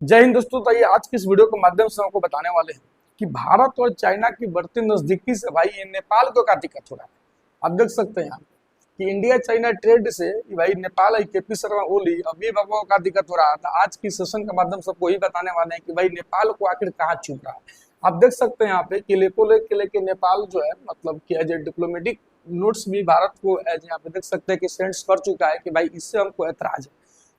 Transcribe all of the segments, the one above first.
जय हिंद दोस्तों। तो ये आज की इस वीडियो के माध्यम से आपको बताने वाले हैं कि भारत और चाइना की बढ़ती नजदीकी से भाई ये नेपाल को क्या दिक्कत हो रहा है। आप देख सकते हैं यहाँ कि इंडिया चाइना ट्रेड से भाई नेपाल और केपी शर्मा ओली अभी बाबा का दिक्कत हो रहा था। आज की सेशन के माध्यम से आपको यही बताने वाले हैं कि भाई नेपाल को आखिर कहाँ चुप रहा है। आप देख सकते हैं यहाँ पे कि लेपोले के लेके नेपाल जो है मतलब कि एज ए डिप्लोमेटिक नोट्स भी भारत को एज यहाँ पे देख सकते हैं कि सेंड्स कर चुका है कि भाई इससे हमको ऐतराज है।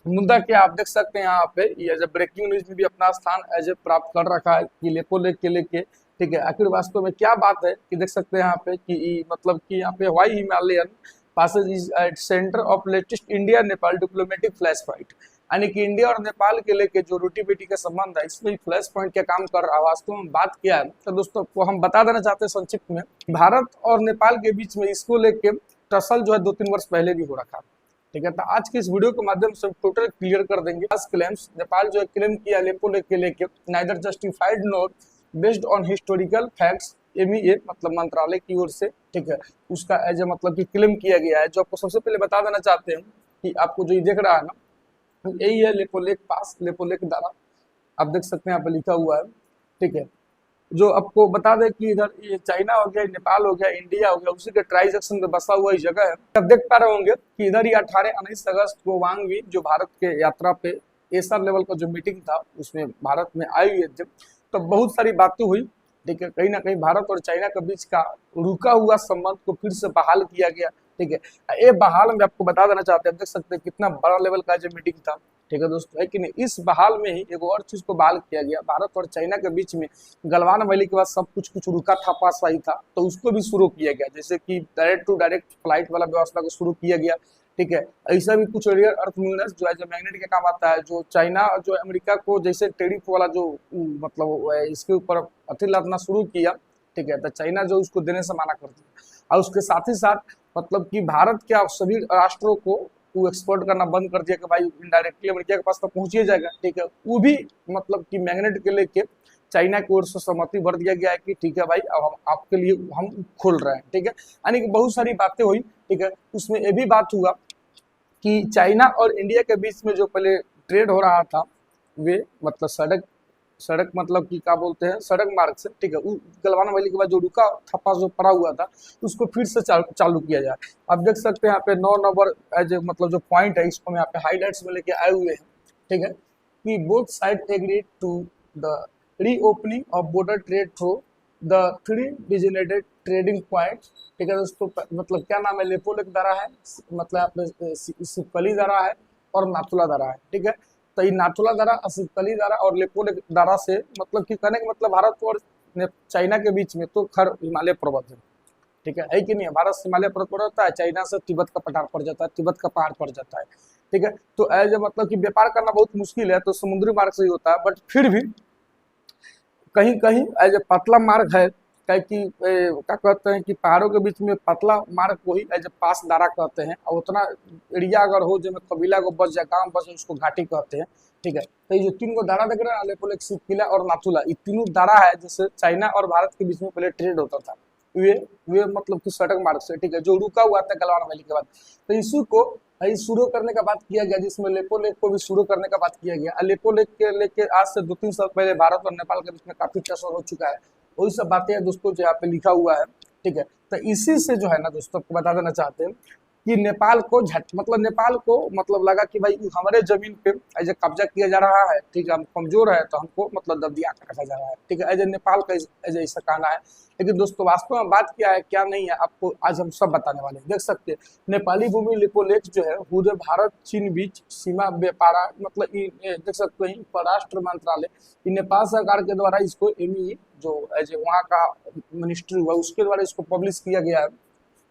मुद्दा क्या आप देख सकते हैं यहाँ पे ये एज ब्रेकिंग न्यूज में भी अपना स्थान एज ए प्राप्त कर रखा है कि लेपोले के लेके। ठीक है, आखिर वास्तव में क्या बात है कि देख सकते हैं यहाँ पे कि मतलब कि यहाँ पे why Himalayan passes is at centre of latest India Nepal diplomatic flash point, यानी कि इंडिया और नेपाल के लेके जो रोटी बेटी का संबंध है इसमें फ्लैश पॉइंट क्या काम कर रहा है। वास्तव में बात क्या है तो दोस्तों को हम बता देना चाहते हैं संक्षिप्त में। भारत और नेपाल के बीच में इसको लेके टसल जो है 2-3 वर्ष पहले भी हो रखा। ठीक है, तो आज की इस वीडियो के माध्यम से टोटल क्लियर कर देंगे क्लेम्स नेपाल जो है क्लेम किया लेपोले के लेके neither justified note based on historical facts MEA मतलब मंत्रालय की ओर से। ठीक है, उसका एज ए मतलब कि क्लेम किया गया है। जो आपको सबसे पहले बता देना चाहते हैं कि आपको जो ये देख रहा है ना यही है लेपोलेक पास लेपोलेक द्वारा। आप देख सकते हैं यहाँ पे लिखा हुआ है। ठीक है, जो आपको बता दें कि इधर ये चाइना हो गया, नेपाल हो गया, इंडिया हो गया, उसी के ट्रांजैक्शन में बसा हुआ ही जगह है। अब देख पा रहे होंगे कि इधर ही 18-19 अगस्त को वांग वी जो भारत के यात्रा पे एसआर लेवल का जो मीटिंग था उसमें भारत में आई हुई थी। तो बहुत सारी बातें हुई। ठीक है, कहीं ना कहीं भारत और चाइना के बीच का रुका हुआ संबंध को फिर से बहाल किया गया। ठीक है, ये बहाल में आपको बता देना चाहते हैं, देख सकते हैं कितना बड़ा लेवल का जो मीटिंग था। ठीक है दोस्तों, है कि नहीं। इस बहाल में ही एक और चीज को बहाल किया गया, भारत और चाइना के बीच में गलवान वैली के बाद सब कुछ रुका था पास ही था तो उसको भी शुरू किया गया, जैसे कि डायरेक्ट टू डायरेक्ट फ्लाइट वाला व्यवस्था को शुरू किया गया। ठीक है, ऐसा भी कुछ रेयर अर्थ मूवनेस जो है जो मैग्नेट के काम आता है, जो चाइना और जो अमेरिका को जैसे टेरिफ वाला जो मतलब इसके ऊपर अथी लादना शुरू किया। ठीक है, तो चाइना जो उसको देने से मना कर दिया और उसके साथ ही साथ मतलब कि भारत क्या सभी राष्ट्रों को वो एक्सपोर्ट करना बंद कर दिया कि भाई इनडायरेक्टली अमेरिका के पास तो पहुंच ही जाएगा। ठीक है, वो भी मतलब कि मैग्नेट के लेके चाइना की ओर से सहमति भर दिया गया है कि ठीक है भाई अब हम आपके लिए हम खोल रहे हैं। ठीक है, यानी कि बहुत सारी बातें हुई। ठीक है, उसमें ये भी बात हुआ कि चाइना और इंडिया के बीच में जो पहले ट्रेड हो रहा था वे मतलब सड़क सड़क मतलब कि क्या बोलते हैं सड़क मार्ग से। ठीक है, गलवाना वैली के बाद जो रुका थप्पा जो पड़ा हुआ था उसको फिर से चालू किया जाए। आप देख सकते हैं यहाँ पे 9 नंबर एज मतलब जो पॉइंट है इसको मैं यहाँ पे हाईलाइट्स में लेके आए हुए हैं। ठीक है, कि both side agree to the reopening of border trade through the 3 designated trading point. ठीक है दोस्तों, मतलब क्या नाम है लेपोलेक दरा है, मतलब यहाँ पे सिपकली दरा है और नाथुला दरा है। ठीक है, तो ये नाथुला दरा, सिपकली दरा और लेपोलेक दरा से मतलब कि कहने का मतलब भारत और चाइना के बीच में तो खर हिमालय पर्वत है। ठीक है कि नहीं। भारत से हिमालय पर्वत होता है, चाइना से तिब्बत का पठार पड़ जाता है, तिब्बत का पहाड़ पड़ जाता है। ठीक है, तो एज मतलब कि व्यापार करना बहुत मुश्किल है तो समुद्री मार्ग से ही होता है, बट फिर भी कहीं कहीं एज ए पतला मार्ग है। क्या कि क्या कहते हैं कि पहाड़ों के बीच में पतला मार्ग को ही एज ए पास दारा कहते हैं, और उतना एरिया अगर हो जिसमें कबीला को बस जाए गाँव बस उसको घाटी कहते हैं। ठीक है, तो ये जो 3 को दारा देख रहे हैं लेपोलेक, सिपकिला और नाथुला, ये तीनों दारा है जैसे चाइना और भारत के बीच में पहले ट्रेड होता था वे वे मतलब कि सड़क मार्ग से। ठीक है, जो रुका हुआ था गलवान वैली के बाद, तो इसी को शुरू करने का बात किया गया, जिसमें लेपोलेक को भी शुरू करने का बात किया गया। लेपोलेक के लेके आज से 2-3 साल पहले भारत और नेपाल के बीच में काफी टसर हो चुका है। वही सब बातें हैं दोस्तों जो यहाँ पे लिखा हुआ है। ठीक है, तो इसी से जो है ना दोस्तों आपको बता देना चाहते हैं कि नेपाल को मतलब नेपाल को मतलब लगा कि भाई हमारे जमीन पे एज ए कब्जा किया जा रहा है। ठीक है, हम कमजोर है तो हमको मतलब दबिया कर रखा जा रहा है। ठीक है, एज ए नेपाल का एज ऐसा कहना है। लेकिन दोस्तों वास्तव में बात क्या है क्या नहीं है आपको आज हम सब बताने वाले हैं। देख सकते हैं नेपाली भूमि लेपोलेक जो है पूरे भारत चीन बीच सीमा व्यापार मतलब देख सकते हैं परराष्ट्र मंत्रालय नेपाल सरकार के द्वारा इसको एमई जो एज वहाँ का मिनिस्ट्री हुआ उसके द्वारा इसको पब्लिश किया गया है।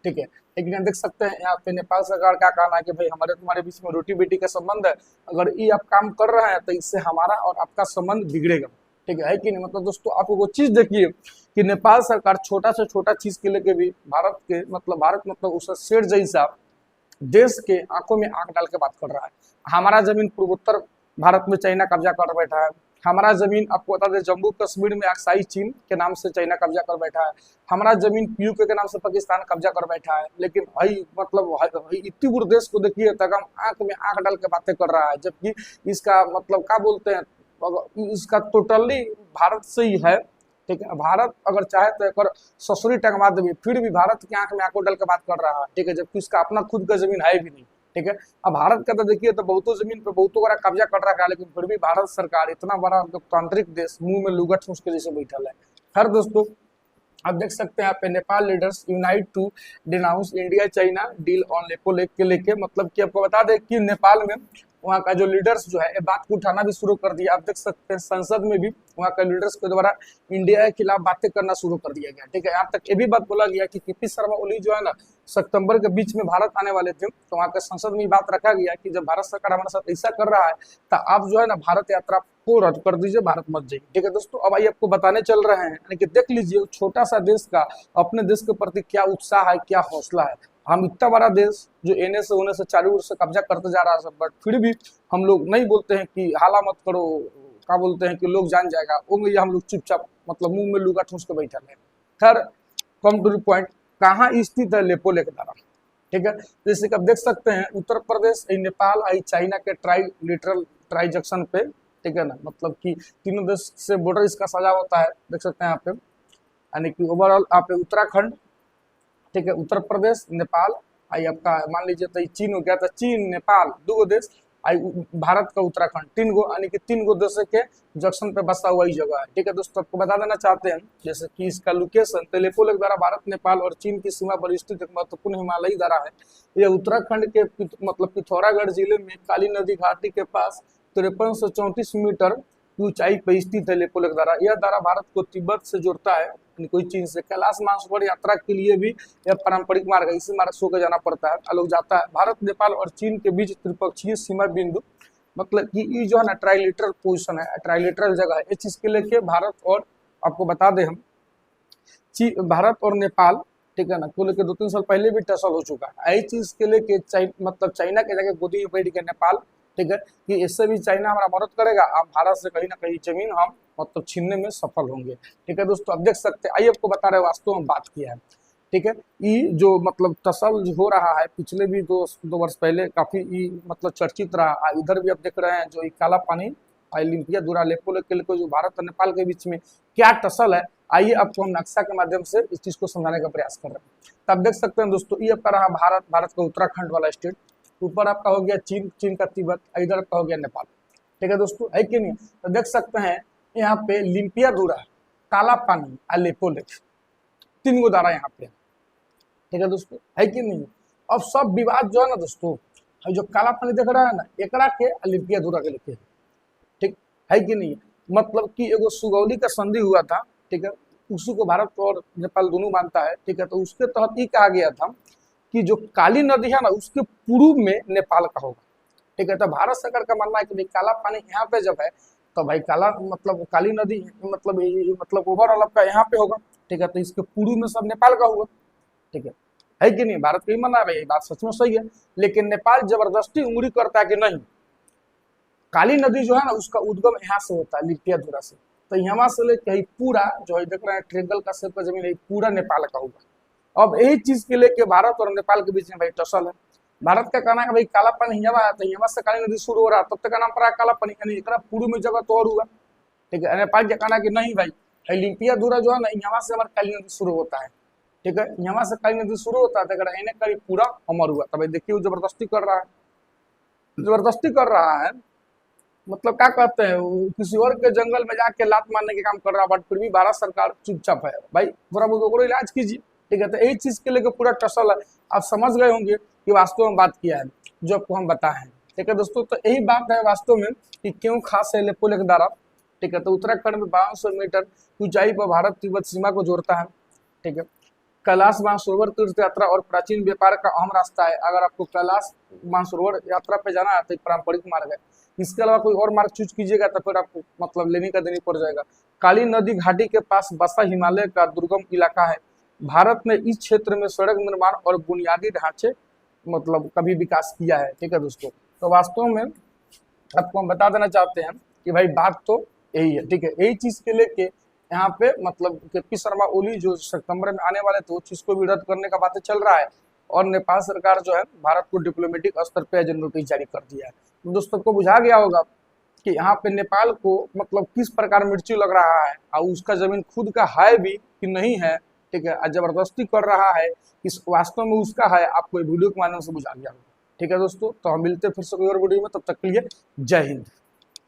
ठीक है, लेकिन देख सकते हैं यहाँ पे नेपाल सरकार का कहना है कि भाई हमारे तुम्हारे बीच में रोटी बेटी का संबंध है, अगर ये आप काम कर रहे हैं तो इससे हमारा और आपका संबंध बिगड़ेगा। ठीक है कि नहीं। मतलब दोस्तों आप वो चीज देखिए कि नेपाल सरकार छोटा से छोटा चीज के लेके भी भारत के भारत मतलब उसका शेर जैसा देश के आंखों में आंख डाल के बात कर रहा है। हमारा जमीन पूर्वोत्तर भारत में चाइना कब्जा कर बैठा है, हमारा जमीन आपको बता दें जम्मू कश्मीर में अक्साई चीन के नाम से चाइना कब्जा कर बैठा है, हमारा जमीन पीयूके के नाम से पाकिस्तान कब्जा कर बैठा है। लेकिन भाई मतलब इतनी बुरे देश को देखिए तक हम आंख में आंख डाल के बातें कर रहा है, जबकि इसका मतलब क्या बोलते हैं इसका टोटली भारत से ही है। ठीक है, भारत अगर चाहे तो एक ससुरी टंगवा देवी, फिर भी भारत की आंख में आंखों डाल के बात कर रहा है। ठीक है, जबकि उसका अपना खुद का जमीन है भी नहीं। ठीक है, अब भारत का तो देखिए तो बहुतों जमीन पे बहुतों बड़ा कब्जा कर रखा है, लेकिन फिर भी भारत सरकार इतना बड़ा लोकतांत्रिक देश मुंह में लुगा ठूस के जैसे बैठा है। खैर दोस्तों, आप देख सकते हैं यहाँ पे Nepal leaders unite to denounce India China deal on Lipulekh के लेके, मतलब कि आपको बता दें कि नेपाल में वहाँ का जो लीडर्स जो है ये बात को उठाना भी शुरू कर दिया। आप देख सकते हैं संसद में भी वहाँ का लीडर्स के द्वारा इंडिया के खिलाफ बातें करना शुरू कर दिया गया। ठीक है, यहाँ तक ये भी बात बोला गया कि केपी शर्मा ओली जो है ना सितंबर के बीच में भारत आने वाले थे, तो वहाँ के संसद में बात रखा गया कि जब भारत सरकार हमारे साथ ऐसा कर रहा है तो आप जो है ना भारत यात्रा को रद्द कर दीजिए, भारत मत जाइए। ठीक है दोस्तों, अब आइए आपको बताने चल रहे हैं, यानी कि देख लीजिए छोटा सा देश का अपने देश के प्रति क्या उत्साह है, क्या हौसला है। हम इतना बड़ा देश जो एने से होने से चारों ओर से कब्जा करते जा रहा है सब, बट फिर भी हम लोग नहीं बोलते हैं कि हाला मत करो, क्या बोलते हैं कि लोग जान जाएगा, वो में हम लोग चुपचाप मतलब मुंह में लुगा ठूस के बैठा है। खैर कम टू द पॉइंट, कहाँ स्थित है लेपो लेक दारा। ठीक है, जैसे कि आप देख सकते हैं उत्तर प्रदेश नेपाल आई चाइना के ट्राई जंक्शन पे। ठीक है ना, मतलब कि तीनों देश से बॉर्डर इसका सजा होता है, देख सकते हैं यहाँ पे, यानी कि ओवरऑल यहाँ पे उत्तराखंड, ठीक है, उत्तर प्रदेश, नेपाल आई आपका मान लीजिए तो चीन हो गया, तो चीन नेपाल दो देश आई, भारत का उत्तराखंड तीन गो, यानी कि तीन गो देश के जंक्शन पे बसा हुआ ही जगह है। ठीक है दोस्तों, आपको बता देना चाहते हैं जैसे कि इसका लोकेशन लेपो लेक द्वारा भारत नेपाल और चीन की सीमा पर स्थित एक महत्वपूर्ण हिमालयी दर्रा है। यह उत्तराखंड के मतलब पिथौरागढ़ जिले में काली नदी घाटी के पास 53 से 34 मीटर की ऊंचाई पर स्थित है लेपो लेक दर्रा। यह दर्रा भारत को तिब्बत से जोड़ता है, कोई चीन से। कैलाश मानसरोवर यात्रा के लिए भी यह पारंपरिक मार्ग है, इसी मार्ग से होकर जाना पड़ता है, लोग जाता है। भारत नेपाल और चीन के बीच त्रिपक्षीय सीमा बिंदु, मतलब कि ये जो है ना ट्राइलेटरल पोजीशन है, ट्राइलेटरल जगह है। इस चीज के लेके भारत और आपको बता दें हम भारत और नेपाल, ठीक है ना, को लेकर 2-3 साल पहले भी टसल हो चुका है। इस चीज के लेके मतलब चाइना के जगह गोदी में बैठ के नेपाल, ठीक है, कि इससे भी चाइना हमारा मदद करेगा, आप भारत से कहीं ना कहीं जमीन हम मतलब छीनने में सफल होंगे। ठीक है दोस्तों, अब देख सकते हैं, आइए आपको बता रहे वास्तव में बात किया है। ठीक है, ये जो मतलब टसल हो रहा है पिछले भी दो वर्ष पहले काफी मतलब चर्चित रहा। इधर भी आप देख रहे हैं जो काला पानी ओलंपिया दूरा लेपो लेक के जो भारत और नेपाल के बीच में क्या टसल है, आइए आपको हम नक्शा के माध्यम से इस चीज को समझाने का प्रयास कर रहे हैं। तब देख सकते हैं दोस्तों, ये आपका रहा भारत का उत्तराखंड वाला स्टेट, ऊपर आपका हो गया चीन का तिब्बत, इधर आपका हो गया नेपाल। ठीक है दोस्तों, है कि नहीं। तो देख सकते हैं यहाँ पे लिम्पिया दूरा, काला पानी और लेपो लेक, तीन गो दारा यहाँ पे। ठीक है दोस्तों, है कि नहीं। अब सब विवाद जो है ना दोस्तों, जो काला पानी देख रहा है ना, एकरा के लिम्पिया दूरा के लेके, ठीक है कि नहीं। मतलब कि एगो सुगौली का संधि हुआ था, ठीक है, उसी को भारत और नेपाल दोनों मानता है। ठीक है, तो उसके तहत ये कहा गया था कि जो काली नदी है ना उसके पूर्व में नेपाल का होगा। ठीक है, तो भारत सरकार का मानना है कि भाई काला पानी यहाँ पे जब है तो भाई काला मतलब काली नदी मतलब ओवरऑल आपका यहाँ पे होगा। ठीक है, तो इसके पूर्व में सब नेपाल का होगा। ठीक है कि नहीं। भारत का ही मानना है भाई, बात सच में सही है, लेकिन नेपाल जबरदस्ती उंगली करता है कि नहीं, काली नदी जो है ना उसका उद्गम यहाँ से होता है लिपिया दूरा से, तो यहाँ से लेके पूरा जो है देख रहे हैं ट्रेंगल का शेप का जमीन है पूरा नेपाल का होगा। अब यही चीज के लेके भारत और नेपाल के बीच में भाई टसल है। भारत का कहना है भाई काला पानी यहाँ तो यहाँ से काली नदी शुरू हो रहा है, तब तक का नाम पड़ा काला पानी, यानी पूर्व में जगह तो और हुआ। ठीक है, नेपाल का कहना कि नहीं भाई लिपिया दूरा जो है ना यहाँ से हमारा काली नदी शुरू होता है। ठीक है, यहाँ से काली नदी शुरू होता है, पूरा अमर हुआ। तब देखिए जबरदस्ती कर रहा है, जबरदस्ती कर रहा है, मतलब क्या कहते हैं किसी और के जंगल में जाके लात मारने के काम कर रहा है, बट फिर भी भारत सरकार चुपचाप है। भाई थोड़ा बहुत इलाज कीजिए। ठीक है, तो यही चीज के लेकर पूरा टसल है। आप समझ गए होंगे कि वास्तव में बात किया है जो आपको हम बताए हैं। ठीक है दोस्तों, तो यही बात है वास्तव में कि क्यों खास है लेपो लेक दारा। ठीक है, तो उत्तराखंड में 5200 मीटर ऊंचाई पर भारत तिब्बत सीमा को जोड़ता है। ठीक है, कैलाश मानसरोवर तीर्थ यात्रा और प्राचीन व्यापार का अहम रास्ता है। अगर आपको कैलाश मानसरोवर यात्रा पे जाना है तो पारंपरिक मार्ग है, इसके अलावा कोई और मार्ग चूज कीजिएगा तो फिर आपको मतलब लेने का देनी पड़ जाएगा। काली नदी घाटी के पास बसा हिमालय का दुर्गम इलाका है। भारत ने इस क्षेत्र में सड़क निर्माण और बुनियादी ढांचे मतलब कभी विकास किया है। ठीक है दोस्तों, तो वास्तव में आपको हम बता देना चाहते हैं कि भाई बात तो यही है। ठीक है, यही चीज के लेके यहाँ पे मतलब केपी शर्मा ओली जो सितंबर में आने वाले थे, उस चीज को भी रद्द करने का बातें चल रहा है, और नेपाल सरकार जो है भारत को डिप्लोमेटिक स्तर पे नोटिस जारी कर दिया है। तो दोस्तों को बुझा गया होगा कि यहाँ पे नेपाल को मतलब किस प्रकार मिर्ची लग रहा है और उसका जमीन खुद का है भी कि नहीं है, ठीक है, और जबरदस्ती कर रहा है, इस वास्तव में उसका है, आपको वीडियो के माध्यम से बुझा दिया। ठीक है दोस्तों, तो हम मिलते हैं फिर से कोई और वीडियो में, तब तक के लिए जय हिंद।